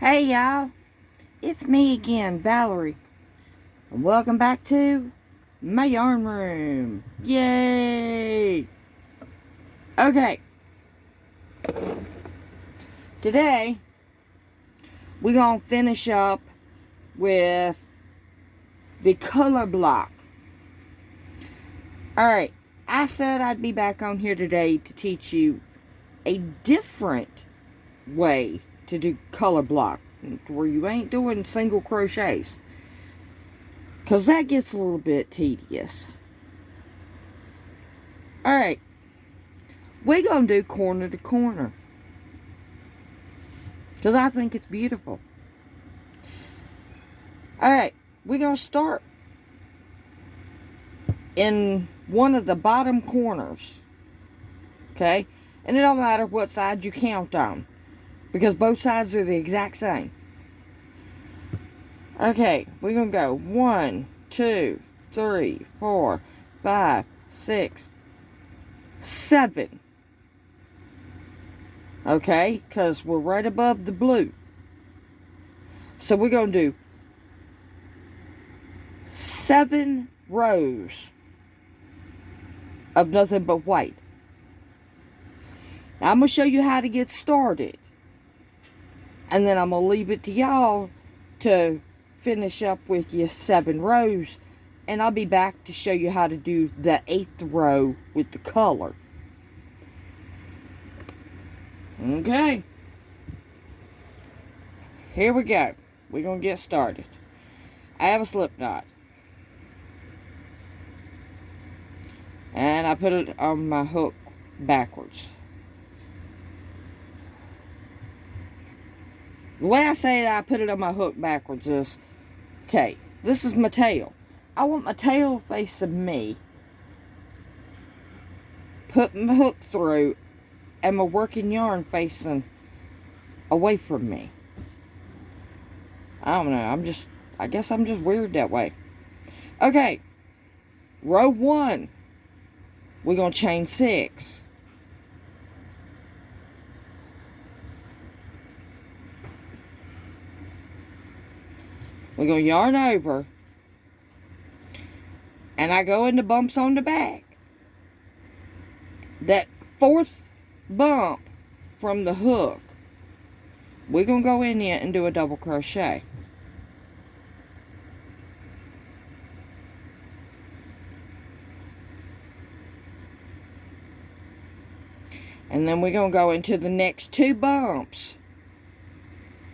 Hey y'all, it's me again, Valerie, and welcome back to my yarn room. Yay! Okay, today we're gonna finish up with the color block. Alright, I said I'd be back on here today to teach you a different way to do color block, where you ain't doing single crochets, because that gets a little bit tedious. Alright, we're going to do corner to corner, because I think it's beautiful. Alright, we're going to start in one of the bottom corners, okay? And it don't matter what side you count on, because both sides are the exact same. Okay, we're going to go 1, 2, 3, 4, 5, 6, 7. Okay, because we're right above the blue. So we're going to do 7 rows of nothing but white. Now, I'm going to show you how to get started. And then I'm going to leave it to y'all to finish up with your 7 rows. And I'll be back to show you how to do the 8th row with the color. Okay. Here we go. We're going to get started. I have a slip knot. And I put it on my hook backwards. The way I say that I put it on my hook backwards is, okay, this is my tail. I want my tail facing me. Put my hook through and my working yarn facing away from me. I don't know, I guess I'm just weird that way. Okay, row 1, we're going to chain 6. We're going to yarn over, and I go into bumps on the back. That 4th bump from the hook, we're going to go in there and do a double crochet. And then we're going to go into the next 2 bumps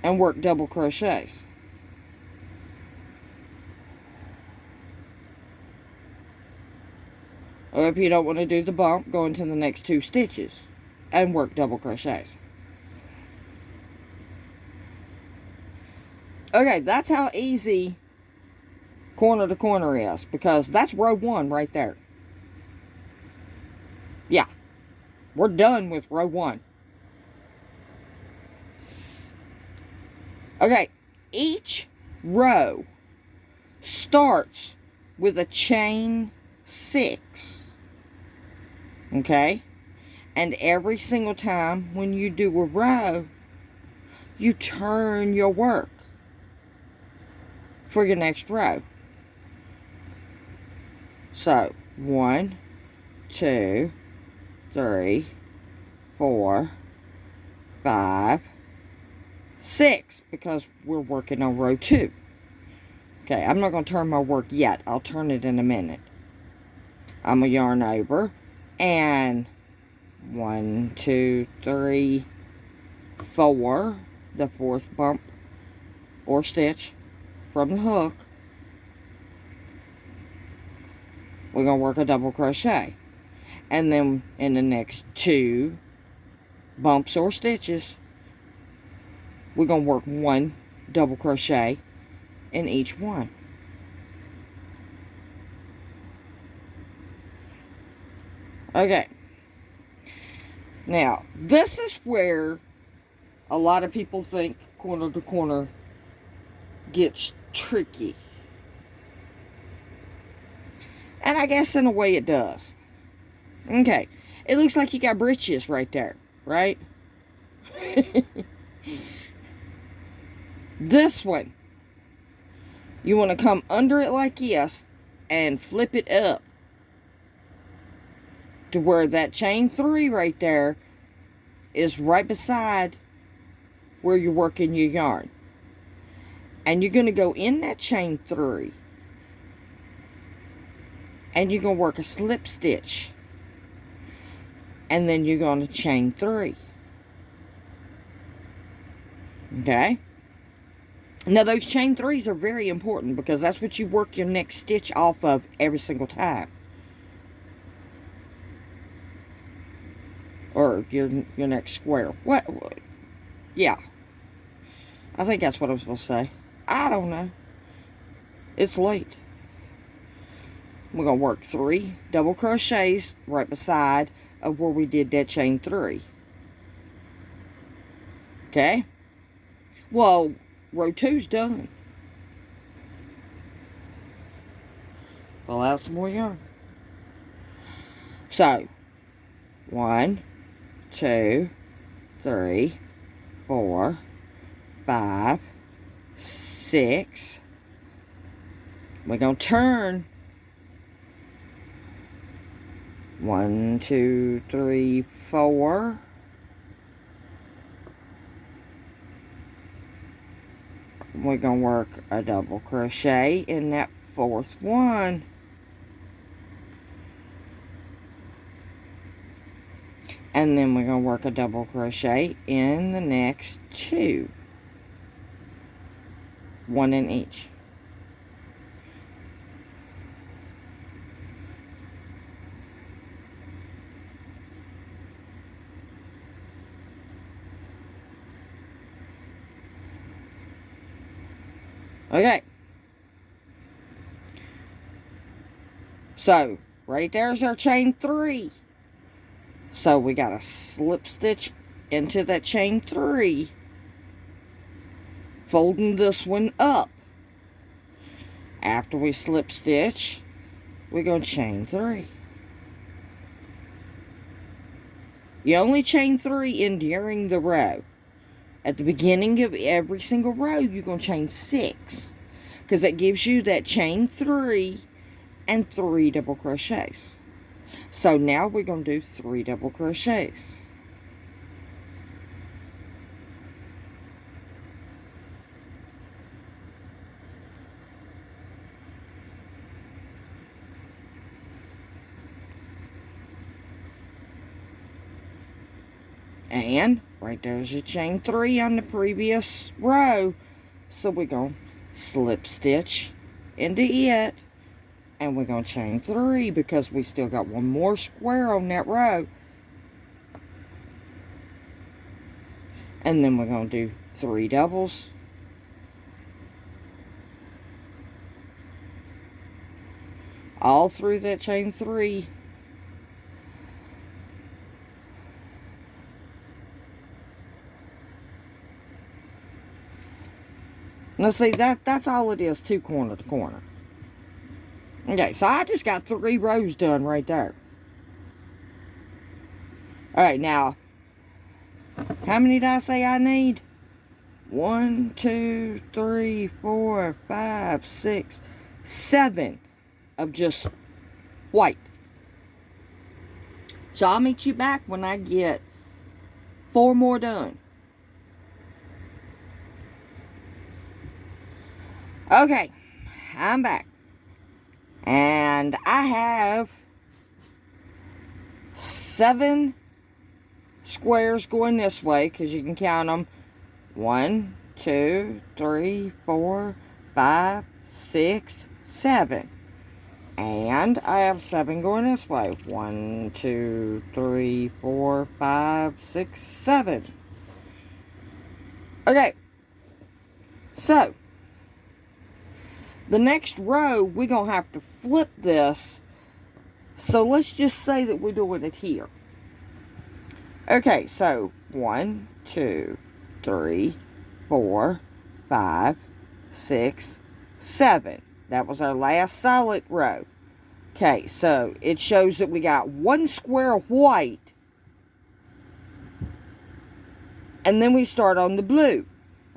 and work double crochets. Or if you don't want to do the bump, go into the next 2 stitches and work double crochets. Okay, that's how easy corner to corner is, because that's row 1 right there. Yeah, we're done with row 1. Okay, each row starts with a chain 6. Okay, and every single time when you do a row, you turn your work for your next row. So 1, 2, 3, 4, 5, 6, because we're working on row 2. Okay, I'm not going to turn my work yet. I'll turn it in a minute. I'm going to yarn over, and 1, 2, 3, 4, the 4th bump or stitch from the hook, we're going to work a double crochet. And then in the next 2 bumps or stitches, we're going to work 1 double crochet in each one. Okay, now this is where a lot of people think corner to corner gets tricky. And I guess in a way it does. Okay, it looks like you got britches right there, right? This one, you want to come under it like this and flip it up to where that chain 3 right there is right beside where you're working your yarn. And you're going to go in that chain 3 and you're going to work a slip stitch, and then you're going to chain 3. Okay? Now those chain 3s are very important because that's what you work your next stitch off of every single time. Or your next square. What? Yeah. I think that's what I'm supposed to say. I don't know. It's late. We're going to work 3 double crochets right beside of where we did that chain 3. Okay? Well, row 2's done. Pull out some more yarn. So, 1, 2, 3, 4, 5, 6. We're going to turn 1, 2, 3, 4. We're going to work a double crochet in that 4th one. And then we're going to work a double crochet in the next 2. 1 in each. Okay. So, right there's our chain 3. So, we got to slip stitch into that chain 3. Folding this one up. After we slip stitch, we're going to chain 3. You only chain 3 in during the row. At the beginning of every single row, you're going to chain 6. Because that gives you that chain 3 and 3 double crochets. So now we're going to do 3 double crochets. And right there's your chain 3 on the previous row. So we're going to slip stitch into it. And we're going to chain 3 because we still got one more square on that row. And then we're going to do 3 doubles. All through that chain 3. Now see, that's all it is, 2 corner to corner. Okay, so I just got 3 rows done right there. Alright, now, how many did I say I need? 1, 2, 3, 4, 5, 6, 7 of just white. So I'll meet you back when I get 4 more done. Okay, I'm back. And I have 7 squares going this way, because you can count them. 1, 2, 3, 4, 5, 6, 7. And I have 7 going this way. 1, 2, 3, 4, 5, 6, 7. Okay. So, the next row, we're going to have to flip this. So, let's just say that we're doing it here. Okay, so 1, 2, 3, 4, 5, 6, 7. That was our last solid row. Okay, so it shows that we got 1 square of white. And then we start on the blue.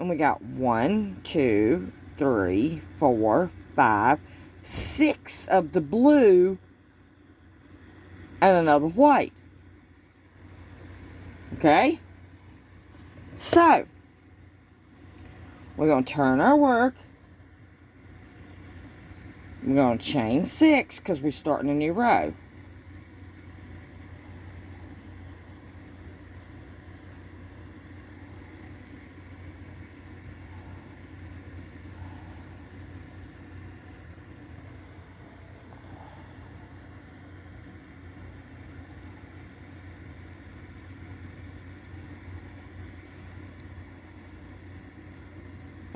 And we got 1, 2, 3, 4, 5, 6 of the blue and another white. Okay? So, we're going to turn our work. We're going to chain 6 because we're starting a new row.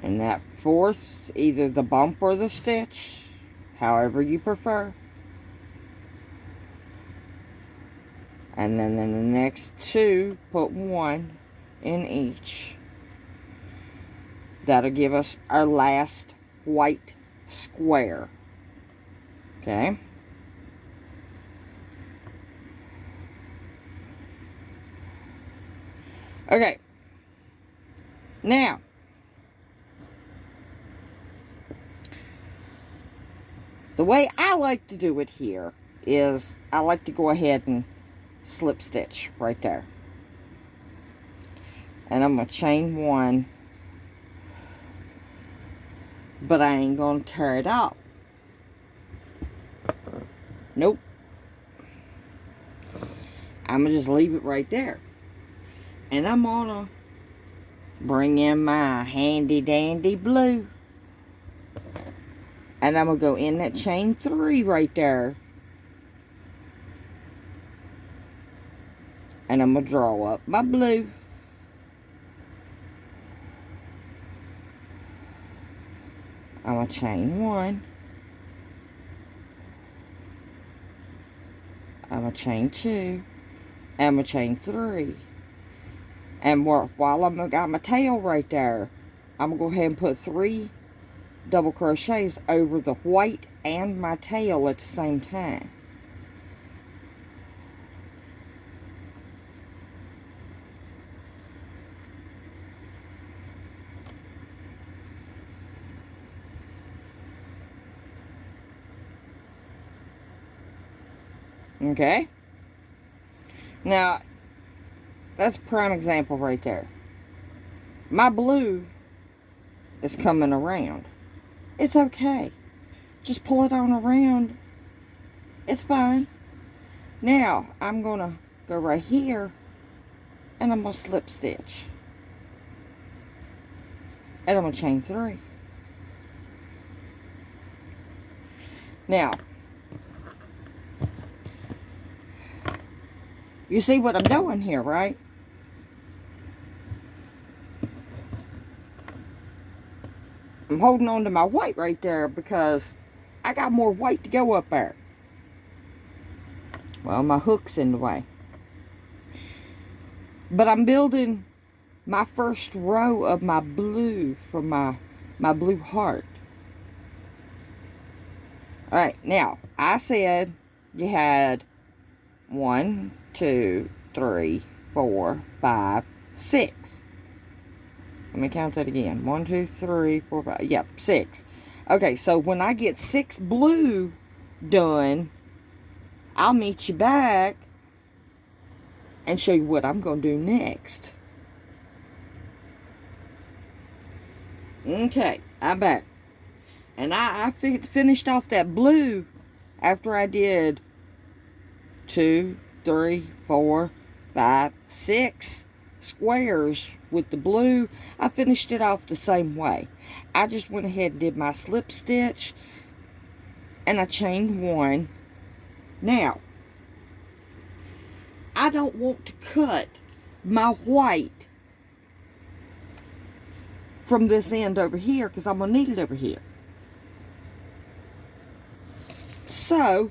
And that fourth, either the bump or the stitch, however you prefer. And then in the next 2, put 1 in each. That'll give us our last white square. Okay? Okay. Now, the way I like to do it here is I like to go ahead and slip stitch right there. And I'm going to chain 1. But I ain't going to tear it up. Nope. I'm going to just leave it right there. And I'm going to bring in my handy dandy blue. And I'm going to go in that chain 3 right there. And I'm going to draw up my blue. I'm going to chain 1. I'm going to chain 2. And I'm going to chain 3. And while I've got my tail right there, I'm going to go ahead and put 3 double crochets over the white and my tail at the same time. Okay? Now, that's a prime example right there. My blue is coming around. It's okay. Just pull it on around. It's fine. Now, I'm going to go right here and I'm going to slip stitch. And I'm going to chain 3. Now, you see what I'm doing here, right? I'm holding on to my white right there because I got more white to go up there. Well, my hook's in the way. But I'm building my first row of my blue from my blue heart. Alright, now, I said you had 1, 2, 3, 4, 5, 6. Let me count that again. 1, 2, 3, 4, 5. Yep, 6. Okay, so when I get 6 blue done, I'll meet you back and show you what I'm going to do next. Okay, I'm back. And I finished off that blue after I did 2, 3, 4, 5, 6 squares with the blue. I finished it off the same way. I just went ahead and did my slip stitch and I chained 1. Now, I don't want to cut my white from this end over here because I'm going to need it over here. So,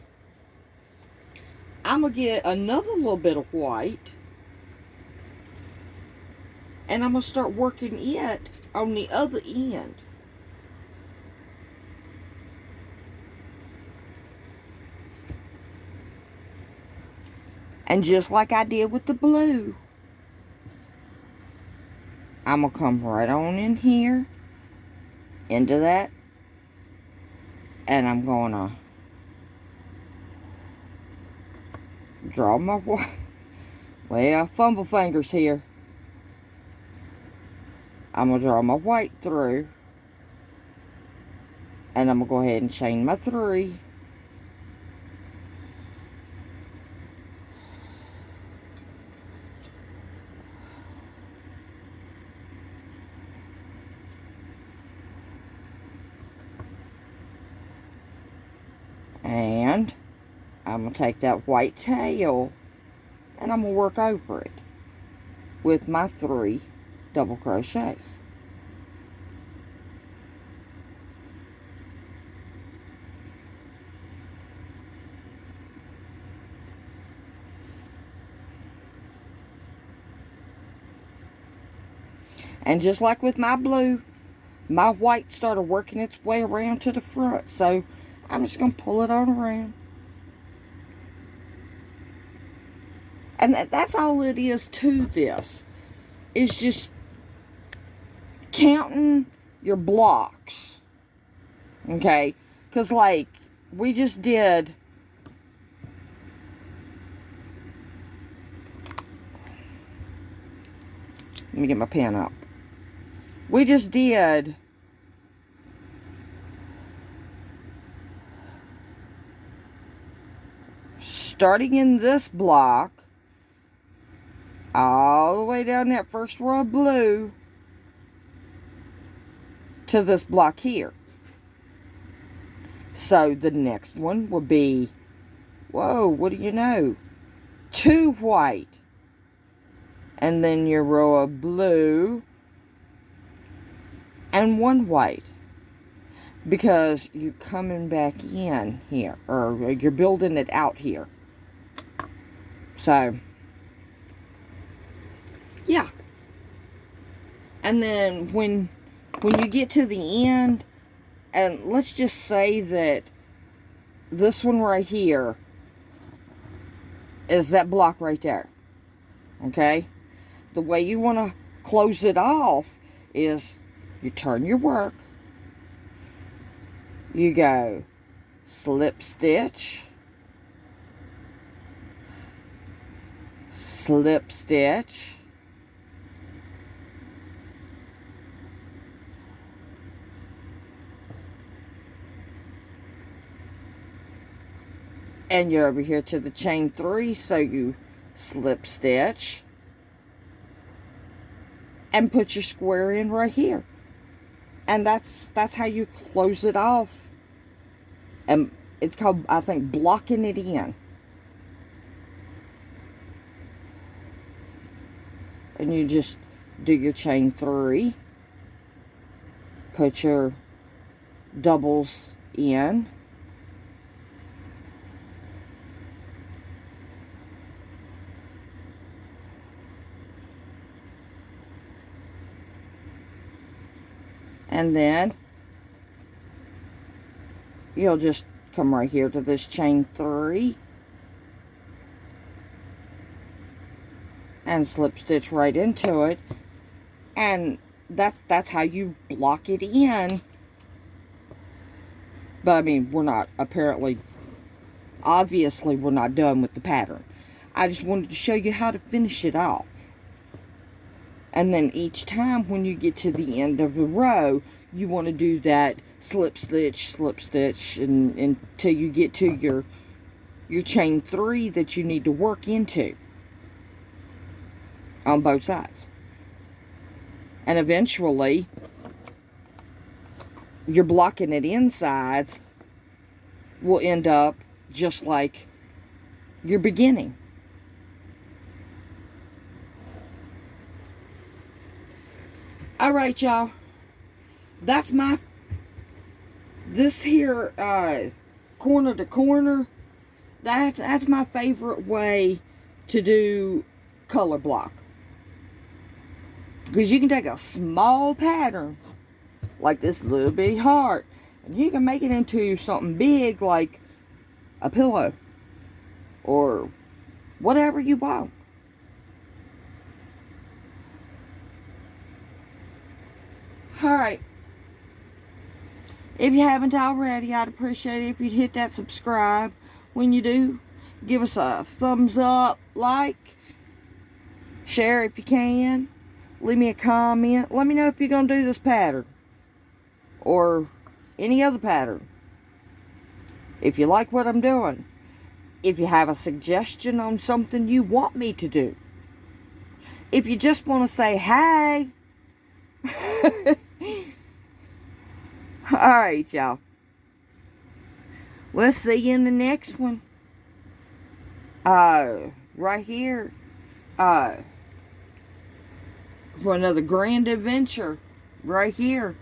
I'm going to get another little bit of white and I'm going to start working it on the other end. And just like I did with the blue, I'm going to come right on in here, into that, and I'm going to draw my white. Well, fumble fingers here. I'm going to draw my white through, and I'm going to go ahead and chain my 3. And I'm going to take that white tail and I'm going to work over it with my 3 double crochets. And just like with my blue, my white started working its way around to the front. So I'm just going to pull it on around. And that's all it is to this. It's just counting your blocks. Okay? Because like we just did... Let me get my pen up. We just did... starting in this block, all the way down that first row of blue to this block here. So the next one would be, whoa, what do you know? 2 white. And then your row of blue and 1 white. Because you're coming back in here, or you're building it out here. So, yeah. And then when you get to the end, and let's just say that this one right here is that block right there. Okay? The way you want to close it off is you turn your work. You go slip stitch, slip stitch, and you're over here to the chain 3, so you slip stitch and put your square in right here. And that's how you close it off. And it's called, I think, blocking it in. And you just do your chain 3. Put your doubles in. And then you'll just come right here to this chain 3 and slip stitch right into it, and that's how you block it in. But I mean, we're not, obviously we're not done with the pattern. I just wanted to show you how to finish it off. And then each time when you get to the end of the row, you want to do that slip stitch, and until you get to your chain 3 that you need to work into on both sides. And eventually, your blocking it insides will end up just like your beginning. Alright, y'all. That's this here corner to corner. That's my favorite way to do color block. Because you can take a small pattern, like this little bitty heart, and you can make it into something big like a pillow or whatever you want. Alright. If you haven't already, I'd appreciate it if you'd hit that subscribe. When you do, give us a thumbs up, like, share if you can. Leave me a comment. Let me know if you're going to do this pattern. Or any other pattern. If you like what I'm doing. If you have a suggestion on something you want me to do. If you just want to say, hey. Alright, y'all. We'll see you in the next one. Right here. For another grand adventure. Right here.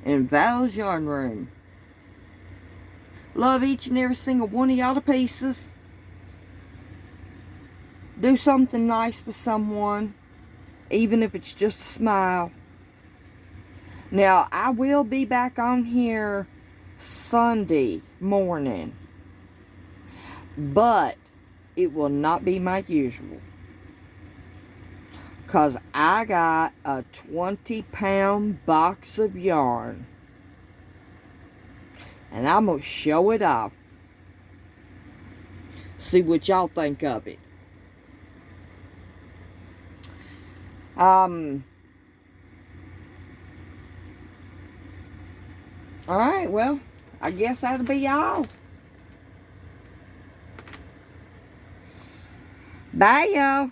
In Val's Yarn Room. Love each and every single one of y'all to pieces. Do something nice for someone. Even if it's just a smile. Now, I will be back on here Sunday morning. But it will not be my usual. Because I got a 20-pound box of yarn. And I'm going to show it off. See what y'all think of it. Alright, well, I guess that'll be all. Bye, y'all.